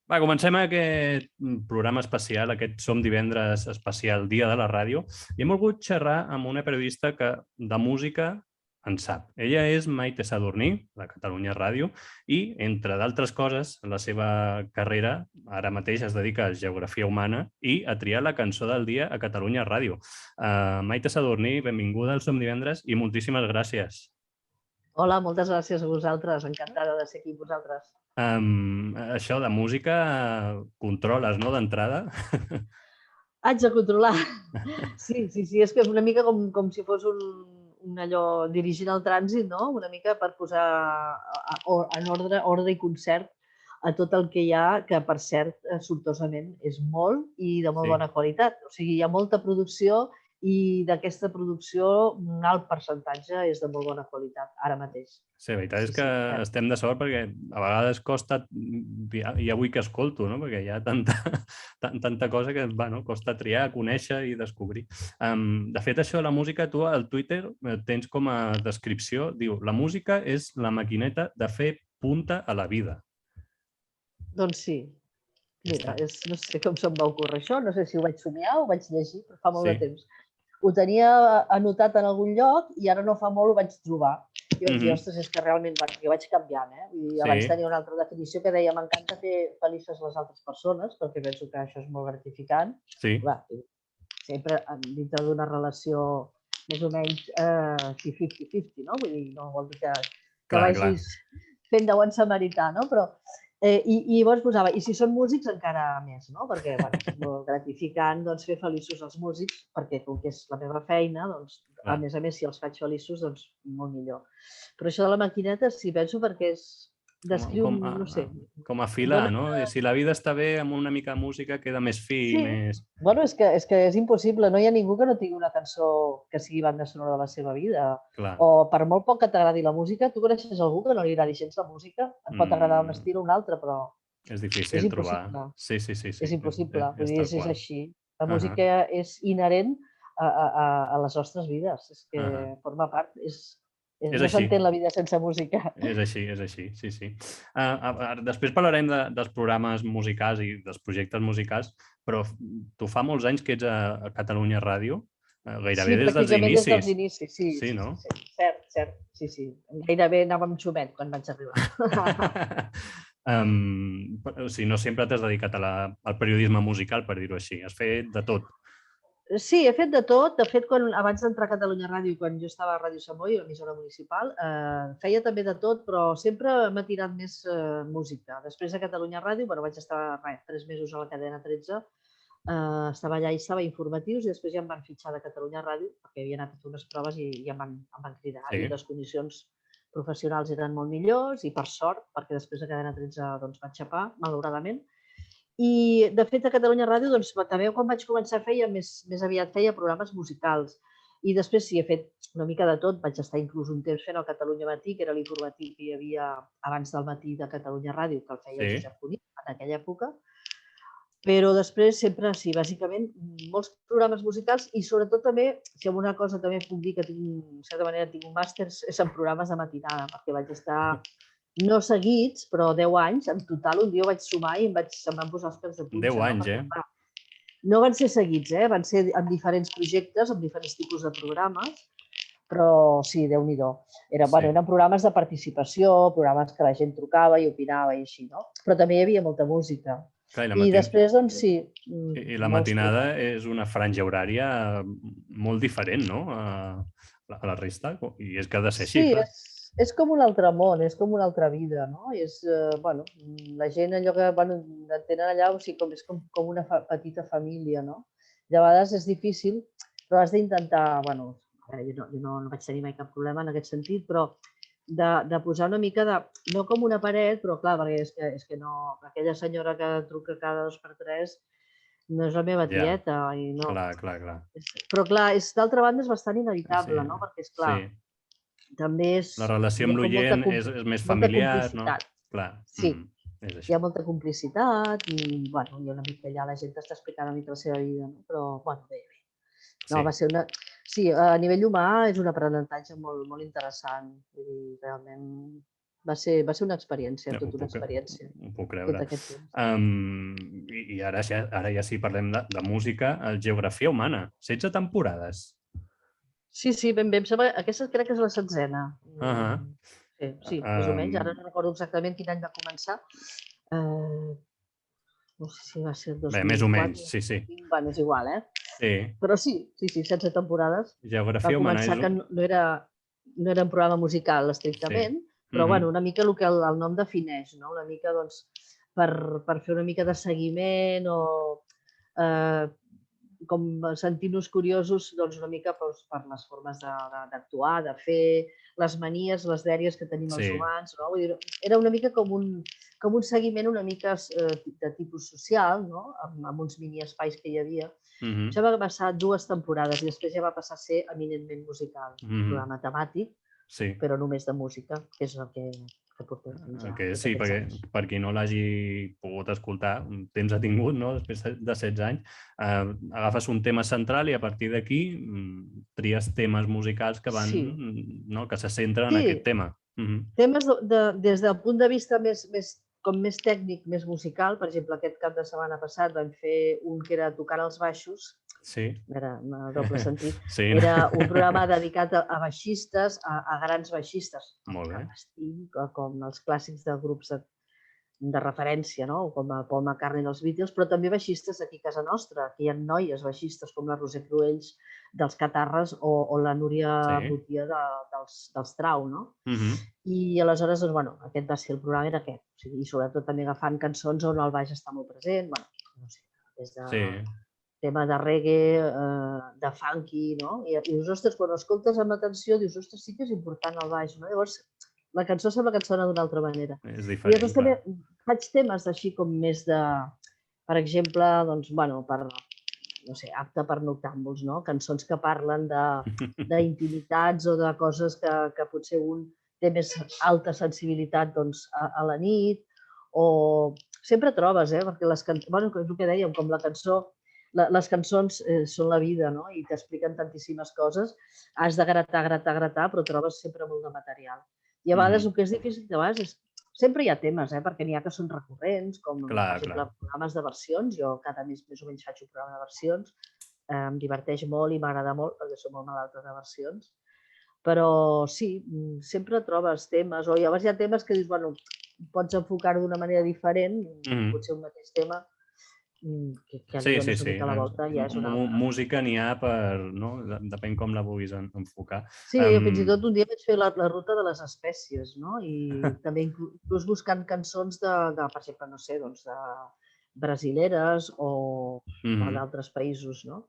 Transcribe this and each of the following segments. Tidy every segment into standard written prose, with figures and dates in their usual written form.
Va, comencem aquest programa especial, aquest Som Divendres especial Dia de la Ràdio, i hem volgut xerrar amb una periodista que de música en sap. Ella és Maite Sadurní, de Catalunya Ràdio, i, entre d'altres coses, en la seva carrera ara mateix es dedica a geografia humana i a triar la cançó del dia a Catalunya Ràdio. Maite Sadurní, benvinguda al Som Divendres i moltíssimes gràcies. Hola, moltes gràcies a vosaltres. Encantada de ser aquí amb vosaltres. Això de música controles, no, d'entrada? Haig de controlar. Sí, és que és una mica com si fos un allò dirigint el trànsit, no? Una mica per posar en ordre i concert a tot el que hi ha, que per cert, sortosament, és molt i de molt bona qualitat. O sigui, hi ha molta producció i d'aquesta producció un alt percentatge és de molt bona qualitat, ara mateix. Sí, la veritat és que estem de sort perquè a vegades costa, i avui que escolto, no? Perquè hi ha tanta cosa que costa triar, conèixer i descobrir. De fet, això de la música, tu al Twitter tens com a descripció, diu, la música és la maquineta de fer punta a la vida. Doncs sí. Mira, no sé com se'm va ocórrer això, no sé si ho vaig somiar o ho vaig llegir, però fa molt de temps. Ho tenia anotat en algun lloc i ara no fa molt ho vaig trobar. I vaig dir, ostres, és que realment jo vaig canviant, I abans tenia una altra definició que deia m'encanta fer felices les altres persones, perquè penso que això és molt gratificant. Sí. Sempre dintre d'una relació més o menys 50-50, no? Vull dir, no vol dir que vagis fent de bon samarità, no? Però i llavors posava, i si són músics encara més, no? Perquè és molt gratificant fer feliços els músics, perquè com que és la meva feina, doncs, a més, si els faig feliços, doncs molt millor. Però això de la maquineta sí, penso perquè descriu, no sé... Com a filar, no? Si la vida està bé, amb una mica de música queda més fi, més... Bueno, és que és impossible, no hi ha ningú que no tingui una cançó que sigui banda sonora de la seva vida. O per molt poc que t'agradi la música, tu coneixes algú que no li agradi gens la música? Et pot agradar un estil o un altre, però... És difícil trobar. Sí. És impossible, vull dir, és així. La música és inherent a les nostres vides, és que forma part, no s'entén la vida sense música. És així, sí. Després parlarem dels programes musicals i dels projectes musicals, però tu fa molts anys que ets a Catalunya Ràdio, gairebé des dels inicis. Sí, pràcticament des dels inicis, sí. Sí, no? Cert, sí. Gairebé anava amb xumet quan vaig arribar. O sigui, no sempre t'has dedicat al periodisme musical, per dir-ho així. Has fet de tot. Sí, he fet de tot. De fet, abans d'entrar a Catalunya Ràdio, quan jo estava a Ràdio Samoi, l'emissora municipal, feia també de tot, però sempre m'ha tirat més música. Després a Catalunya Ràdio, vaig estar 3 mesos a la cadena 13, estava allà i estava informatius i després ja em van fitxar de Catalunya Ràdio perquè havia anat a fer unes proves i ja em van cridar. I les condicions professionals eren molt millors i per sort, perquè després a cadena 13 vaig xapar, malauradament. I, de fet, a Catalunya Ràdio, també quan vaig començar més aviat feia programes musicals. I després sí, he fet una mica de tot. Vaig estar inclús un temps fent el Catalunya Matí, que era l'informatiu que hi havia abans del matí de Catalunya Ràdio, que el feia Josep Cunit en aquella època. Però després sempre, sí, bàsicament, molts programes musicals i sobretot també, si alguna cosa també puc dir que de certa manera tinc un màster, és en programes de matinada, perquè vaig estar... no seguits, però 10 anys, en total, un dia ho vaig sumar i em van posar els pèls de punxa. 10 anys, No van ser seguits, van ser en diferents projectes, amb diferents tipus de programes, però sí, Déu-n'hi-do. Eren programes de participació, programes que la gent trucava i opinava i així, no? Però també hi havia molta música. I després, doncs, sí. I la matinada és una franja horària molt diferent, no?, a la resta, i és que ha de ser així, clar. Sí, és com un altre món, és com una altra vida, no? La gent allò que tenen allà és com una petita família, no? De vegades és difícil, però has d'intentar, jo no vaig tenir mai cap problema en aquest sentit, però de posar una mica de, no com una paret, però clar, perquè és que no, aquella senyora que truca cada 2x3 no és la meva tieta. Clar. Però clar, d'altra banda és bastant inevitable, no? Perquè és clar, també és... La relació amb l'oient és més familiar, no? Clar. Sí, hi ha molta complicitat i, hi ha una mica allà la gent t'està explicant una mica la seva vida, no? Però, bé. No, va ser una... Sí, a nivell humà és un aprenentatge molt interessant. Vull dir, realment Va ser una experiència, tota una experiència, Ho puc tot creure. aquest temps. I ara ja sí parlem de música. Geografia humana, 16 temporades. Sí, ben bé. Em sembla, aquesta crec que és la 16a. Sí, més o menys. Ara no recordo exactament quin any va començar. No sé si va ser el Bé, més o 2004 menys, sí. 2005, bueno, és igual, Sí. Però sí, 16 temporades. Va Geografia humana començar que no era un programa musical estrictament, però bueno, una mica el que el nom defineix, no? Una mica doncs, per fer una mica de seguiment o com sentint-nos curiosos doncs, una mica per les formes d'actuar, de fer, les manies, les dèries que tenim els humans. No? Vull dir, era una mica com un seguiment una mica de tipus social, no? Amb uns mini espais que hi havia. Això va passar 2 temporades i després ja va passar a ser eminentment musical, un programa temàtic, però només de música, que és el que portem fins a Sí, perquè per qui no l'hagi pogut escoltar, temps ha tingut, no? Després de 16 anys, agafes un tema central i a partir d'aquí tries temes musicals que van, que se centren en aquest tema. Temes des del punt de vista més tècnic, més musical. Per exemple, aquest cap de setmana passat vam fer un que era tocant els baixos, era en doble sentit, era un programa dedicat a baixistes, a grans baixistes, com els clàssics de grups de referència, no? Com el Paul McCartney dels Beatles, però també baixistes aquí a casa nostra. Aquí hi ha noies baixistes com la Roser Cruells dels Catarres o la Núria Botia dels Trau, no? I aleshores, doncs, bueno, aquest va ser el programa, era aquest. I sobretot també agafant cançons on el baix està molt present, bueno, no sé, des de tema de reggae, de funky, no? I dius, ostres, quan ho escoltes amb atenció, dius, ostres, sí que és important el baix, no? Llavors, la cançó sembla que sona d'una altra manera. És diferent, I llavors també faig temes així com més de, per exemple, doncs, bueno, no sé, apte per noctàmbuls, no? Cançons que parlen d'intimitats o de coses que potser un té més alta sensibilitat doncs, a la nit, o sempre trobes, perquè les cançons, bueno, és el que dèiem, com la cançó, les cançons són la vida, no? I t'expliquen tantíssimes coses, has de gratar, però trobes sempre molt de material. I a vegades el que és difícil de vegades és sempre hi ha temes, perquè n'hi ha que són recurrents, com, per exemple, programes de versions. Jo cada mes més o menys faig un programa de versions. Em diverteix molt i m'agrada molt, perquè som molt malalta de versions. Però sí, sempre trobes temes, o llavors hi ha temes que dius, bueno, pots enfocar-ho d'una manera diferent, potser un mateix tema, que li dones una mica la volta, ja és una altra. Música n'hi ha per, no? Depèn com la vulguis enfocar. Sí, fins i tot un dia vaig fer la ruta de les espècies, no? I també inclús buscant cançons de, per exemple, no sé, doncs de brasileres o d'altres països, no?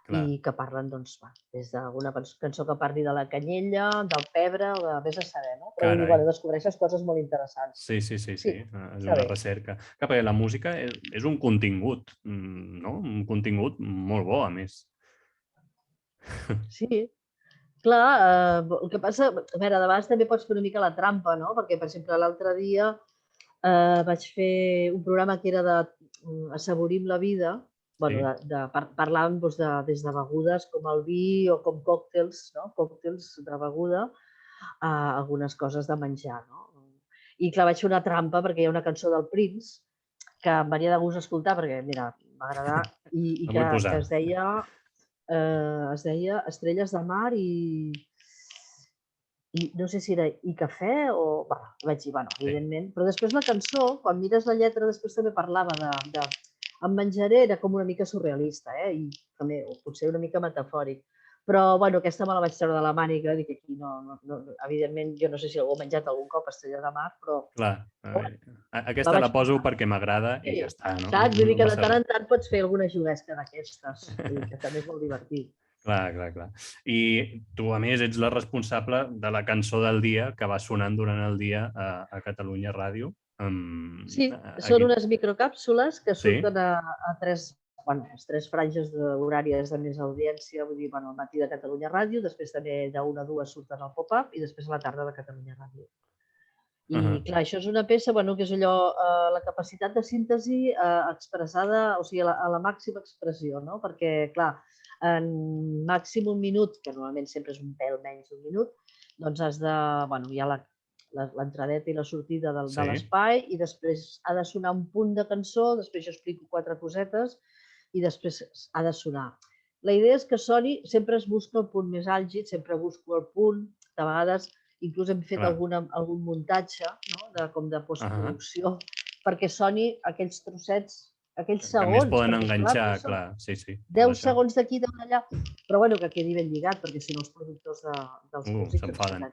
I que parlen, doncs, des d'alguna cançó que parli de la canyella, del pebre, o de vés a saber, no? Però bueno, descobreixes coses molt interessants. Sí, és una recerca. Perquè la música és un contingut, no? Un contingut molt bo, a més. Sí, clar, el que passa, a veure, de vegades també pots fer una mica la trampa, no? Perquè, per exemple, l'altre dia vaig fer un programa que era de Assaborim la vida, parlàvem des de begudes com el vi o com còctels, no? Còctels de beguda, a algunes coses de menjar, no? I clar, vaig fer una trampa perquè hi ha una cançó del Prince que em venia de gust escoltar perquè, mira, m'agradà, i que es deia Estrelles de mar i no sé si era i cafè o... Vaig dir, bueno, evidentment. Però després la cançó, quan mires la lletra, després també parlava de... Em menjaré, era com una mica surrealista, i també potser una mica metafòric. Però, bueno, aquesta me la vaig treure de la màniga, dic aquí no... Evidentment, jo no sé si algú ha menjat algun cop Estrella de mar, però... Clar, aquesta la poso perquè m'agrada i ja està, no? Saps? Vull dir que de tant en tant pots fer alguna juguesca d'aquestes, que també és molt divertit. Clar. I tu, a més, ets la responsable de la cançó del dia que va sonant durant el dia a Catalunya Ràdio. Sí, són unes microcàpsules que surten a tres franges horàries de més audiència, vull dir, al matí de Catalunya Ràdio, després també de 1 a 2 surten al pop-up i després a la tarda de Catalunya Ràdio. I clar, això és una peça que és allò, la capacitat de síntesi expressada, o sigui, a la màxima expressió, no? Perquè, clar, en màxim 1 minut, que normalment sempre és un pèl menys d'1 minut, doncs has de... Hi ha l'entradeta i la sortida de Sí. l'espai, i després ha de sonar un punt de cançó, després jo explico 4 cosetes i després ha de sonar. La idea és que soni, sempre es busca el punt més àlgid, sempre busco el punt, de vegades inclús hem fet algun muntatge, no? Com de postproducció, perquè soni aquells trossets, aquells segons. Que més poden enganxar, clar, sí. 10 segons d'aquí, 10 d'allà, però bueno, que quedi ben lligat, perquè si no els productors dels músics s'enfaden.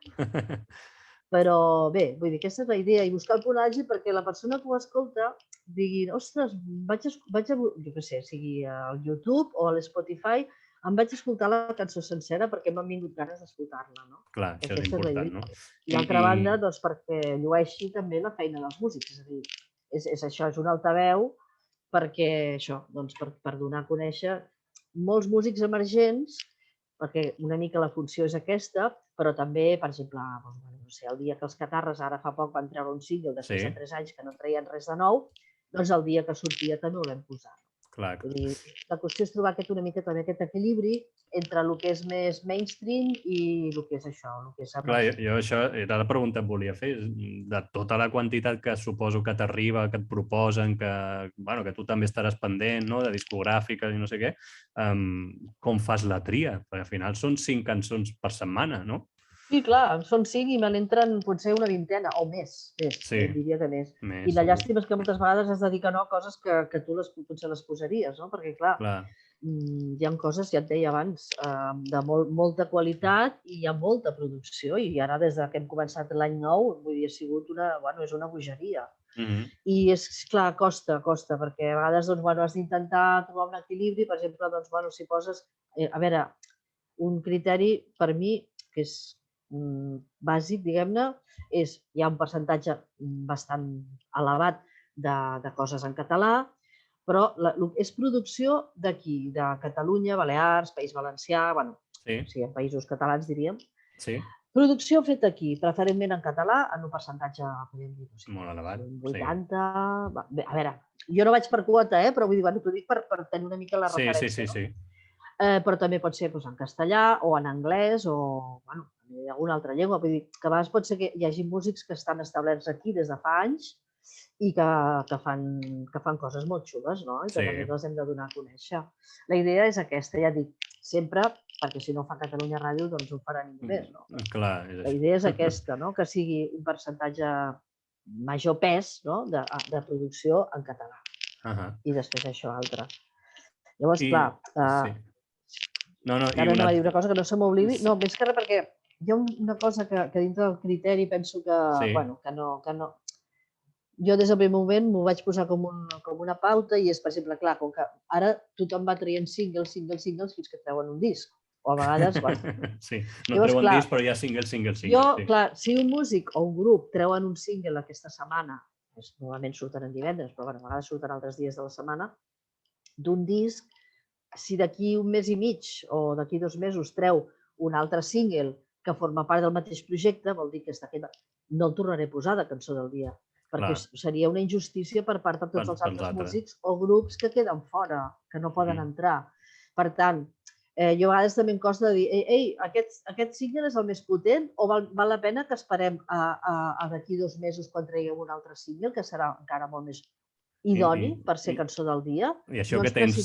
Però bé, vull dir, aquesta és la idea, i buscar el punt àlgid perquè la persona que ho escolta digui, ostres, jo què sé, sigui al YouTube o a l'Spotify, em vaig escoltar la cançó sencera perquè m'han vingut ganes d'escoltar-la, no? Clar, això és important, no? I d'altra banda, doncs perquè llueixi també la feina dels músics, és a dir, és això, és un altaveu perquè això, doncs per donar a conèixer molts músics emergents, perquè una mica la funció és aquesta, però també, per exemple, no sé, el dia que els Catarres ara fa poc van treure un single després de 3 anys que no traien res de nou, doncs el dia que sortia també ho vam posar. Vull dir, la qüestió és trobar una mica també aquest equilibri entre el que és més mainstream i el que és això, el que és emergent. Clar, jo això era la pregunta que et volia fer, de tota la quantitat que suposo que t'arriba, que et proposen, que tu també estaràs pendent, no?, de discogràfiques i no sé què, com fas la tria? Perquè al final són 5 cançons per setmana, no? Sí, clar, són 5 i me n'entren potser una vintena o més, diria que més. I la llàstima és que moltes vegades es dediquen a coses que tu potser les posaries, no? Perquè, clar, hi ha coses, ja et deia abans, de molta qualitat i hi ha molta producció, i ara des que hem començat l'any nou, vull dir, ha sigut és una bogeria. I és clar, costa, perquè a vegades has d'intentar trobar un equilibri, per exemple, si poses, a veure, un criteri per mi que és bàsic, diguem-ne, hi ha un percentatge bastant elevat de coses en català, però és producció d'aquí, de Catalunya, Balears, País Valencià, sí, en països catalans, diríem. Producció feta aquí, preferentment en català, en un percentatge, podríem dir, molt elevat, 80... A veure, jo no vaig per quota, però vull dir, t'ho dic per tenir una mica la referència. Sí. Però també pot ser en castellà o en anglès o en alguna altra llengua. Vull dir que a vegades pot ser que hi hagi músics que estan establerts aquí des de fa anys i que fan coses molt xules, no? I que també les hem de donar a conèixer. La idea és aquesta, ja dic, sempre, perquè si no ho fa Catalunya Ràdio, doncs ho farà ningú més, no? La idea és aquesta, no? Que sigui un percentatge major pes de producció en català. I després això altre. Llavors, clar, ara anava a dir una cosa que no se m'oblidi. No, més que res perquè hi ha una cosa que dintre del criteri penso que no... Jo des del primer moment m'ho vaig posar com una pauta i és, per exemple, clar, com que ara tothom va traient singles fins que treuen un disc. O a vegades... Sí, no treuen disc però hi ha singles. Jo, clar, si un músic o un grup treuen un single aquesta setmana, normalment surten en divendres, però a vegades surten altres dies de la setmana, d'un disc, si d'aquí un mes i mig o d'aquí 2 mesos treu un altre single que forma part del mateix projecte, vol dir que no el tornaré a posar de cançó del dia, perquè seria una injustícia per part de tots els altres músics o grups que queden fora, que no poden entrar. Per tant, jo a vegades també em costa dir ei, aquest single és el més potent o val la pena que esperem a d'aquí 2 mesos quan traiguem un altre single, que serà encara molt més idoni per ser cançó del dia? I això que tens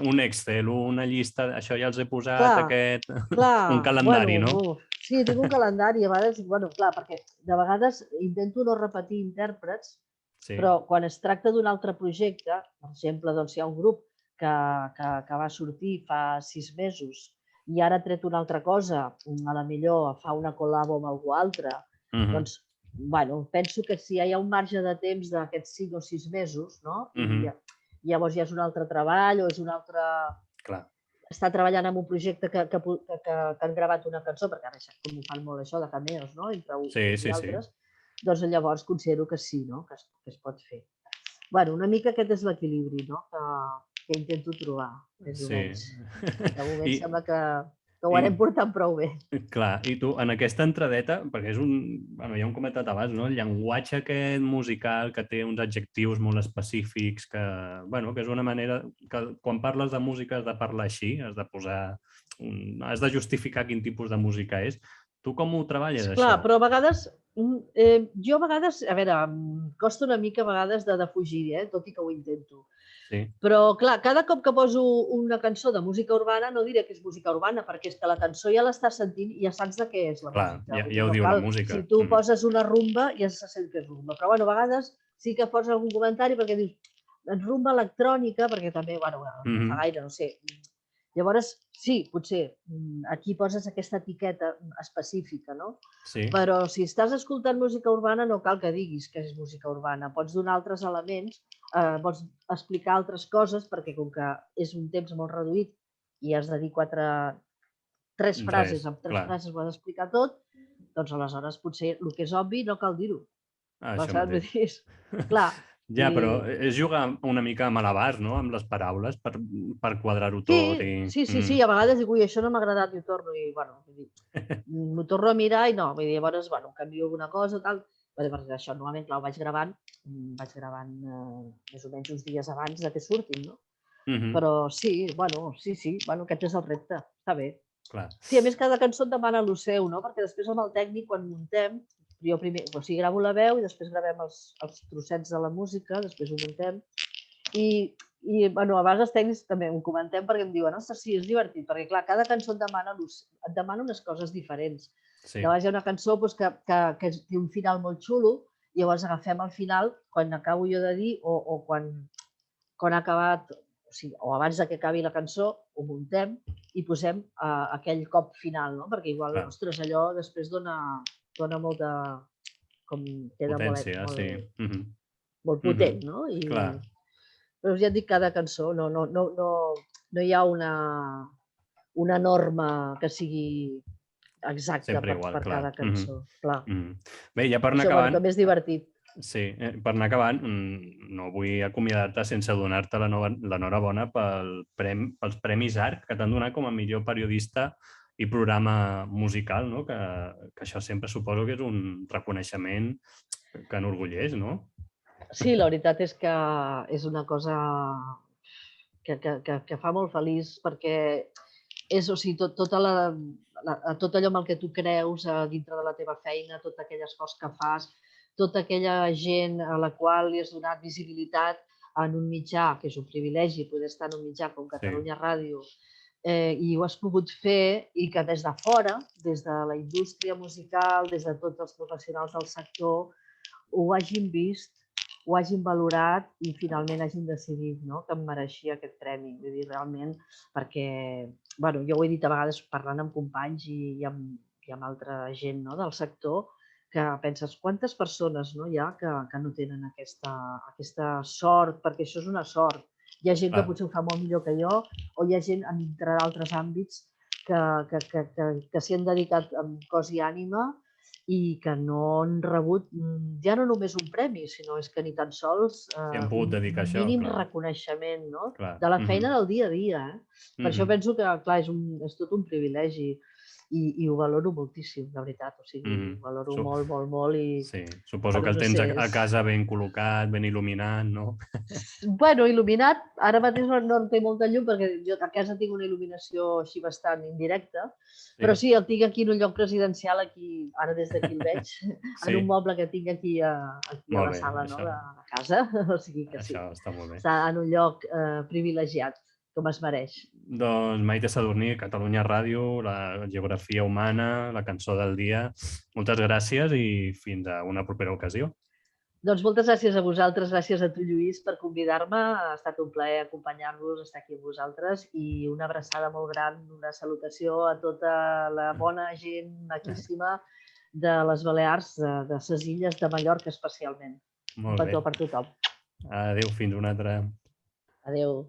un Excel, una llista, això ja els he posat, un calendari, no? Sí, tinc un calendari, a vegades, clar, perquè de vegades intento no repetir intèrprets, però quan es tracta d'un altre projecte, per exemple, si hi ha un grup que va sortir fa 6 mesos i ara ha tret una altra cosa, a la millor fa una col·labo amb algú altre, doncs, penso que si hi ha un marge de temps d'aquests 5 o 6 mesos, no? I llavors ja és un altre treball o és un altre... Està treballant en un projecte que han gravat una cançó, perquè ara com ho fan molt això de cameos, no? Entre uns i altres, doncs llavors considero que sí, que es pot fer. Una mica aquest és l'equilibri que intento trobar. De moment sembla que ho anem portant prou bé. Clar, i tu, en aquesta entradeta, perquè ja ho hem comentat abans, el llenguatge aquest musical que té uns adjectius molt específics, que és una manera que quan parles de música has de parlar així, has de justificar quin tipus de música és. Tu com ho treballes, Clar, això? però a vegades, jo a vegades, a veure, em costa una mica a vegades de fugir, tot i que ho intento. Sí, Però, clar, cada cop que poso una cançó de música urbana no diré que és música urbana, perquè és que la cançó ja l'estàs sentint i ja saps de què és la clar, música. Vull dir, ja ho no diu la cal, música. si tu poses una rumba ja se sent que és rumba. Però, bueno, a vegades sí que poses algun comentari perquè dius, rumba electrònica, perquè també, bueno, no fa gaire, no sé. Llavors, sí, potser aquí poses aquesta etiqueta específica, no? Sí, Però si estàs escoltant música urbana no cal que diguis que és música urbana. Pots donar altres elements, pots explicar altres coses, perquè com que és un temps molt reduït i has de dir tres frases, amb tres clar. frases ho has d'explicar tot, doncs aleshores potser el que és obvi no cal dir-ho. Això Saps? Vull mateix. dir, clar, Ja, però i és jugar una mica a malabars, no?, amb les paraules per quadrar-ho tot i... sí, a vegades dic, ui, això no m'ha agradat i ho torno, i bueno, vull dir, m'ho torno a mirar i no, vull dir, llavors, bueno, canvio alguna cosa, tal, perquè això normalment, clar, ho vaig gravant més o menys uns dies abans de que surtin, no? Però sí, bueno, aquest és el repte, està bé. Clar. Sí, a més, cada cançó et demana lo seu, no? Perquè després amb el tècnic, quan muntem, jo primer, o sigui, gravo la veu i després gravem els trossets de la música, després ho muntem, i bueno, a vegades els tècnics també ho comentem perquè em diuen, ostres, sí, és divertit, perquè clar, cada cançó et demana unes coses diferents. Sí. Llavors hi ha una cançó doncs, que té un final molt xulo, i llavors agafem el final, quan acabo jo de dir, o quan ha acabat, o sigui, o abans que acabi la cançó, ho muntem i posem aquell cop final, no? Perquè igual, ostres, allò després dona molta... com queda potència, sí. molt potent, no? Clar. Però ja et dic, cada cançó, no hi ha una norma que sigui exacta per cada cançó. Clar. Bé, ja per anar Això, bueno, acabant... també és divertit. Sí, per anar acabant, no vull acomiadar-te sense donar-te l'enhorabona pels Premis ARC que t'han donat com a millor periodista i programa musical, no? Que això sempre suposo que és un reconeixement que enorgulleix, no? Sí, la veritat és que és una cosa que fa molt feliç perquè és, o sigui, tot allò amb el que tu creus dintre de la teva feina, tot aquell esforç que fas, tota aquella gent a la qual li has donat visibilitat en un mitjà, que és un privilegi poder estar en un mitjà com Catalunya Ràdio, i ho has pogut fer i que des de fora, des de la indústria musical, des de tots els professionals del sector, ho hagin vist, ho hagin valorat i finalment hagin decidit que em mereixia aquest premi. Vull dir, realment, perquè bueno, jo ho he dit a vegades parlant amb companys i amb altra gent del sector, que penses quantes persones hi ha que no tenen aquesta sort, perquè això és una sort. Hi ha gent que potser ho fa molt millor que jo, o hi ha gent entre d'altres àmbits que s'hi han dedicat amb cos i ànima i que no han rebut ja no només un premi, sinó és que ni tan sols un mínim reconeixement de la feina del dia a dia. Per això penso que, clar, és tot un privilegi i ho valoro moltíssim, de veritat. O sigui, ho valoro molt, molt, molt. Sí, suposo que el tens a casa ben col·locat, ben il·luminat, no? Bueno, il·luminat, ara mateix no en té molta llum perquè jo a casa tinc una il·luminació així bastant indirecta, però sí, el tinc aquí en un lloc presidencial, aquí, ara des d'aquí el veig, en un moble que tinc aquí a la sala de casa, o sigui que sí. Això està molt bé. Està en un lloc privilegiat, com es mereix. Doncs Maite Sadurní, Catalunya Ràdio, la geografia humana, la cançó del dia. Moltes gràcies i fins a una propera ocasió. Doncs moltes gràcies a vosaltres, gràcies a tu, Lluís, per convidar-me. Ha estat un plaer acompanyar-vos, estar aquí amb vosaltres i una abraçada molt gran, una salutació a tota la bona gent maquíssima de les Balears, de ses illes, de Mallorca especialment. Un petó per tothom. Adéu, fins una altra. Adéu.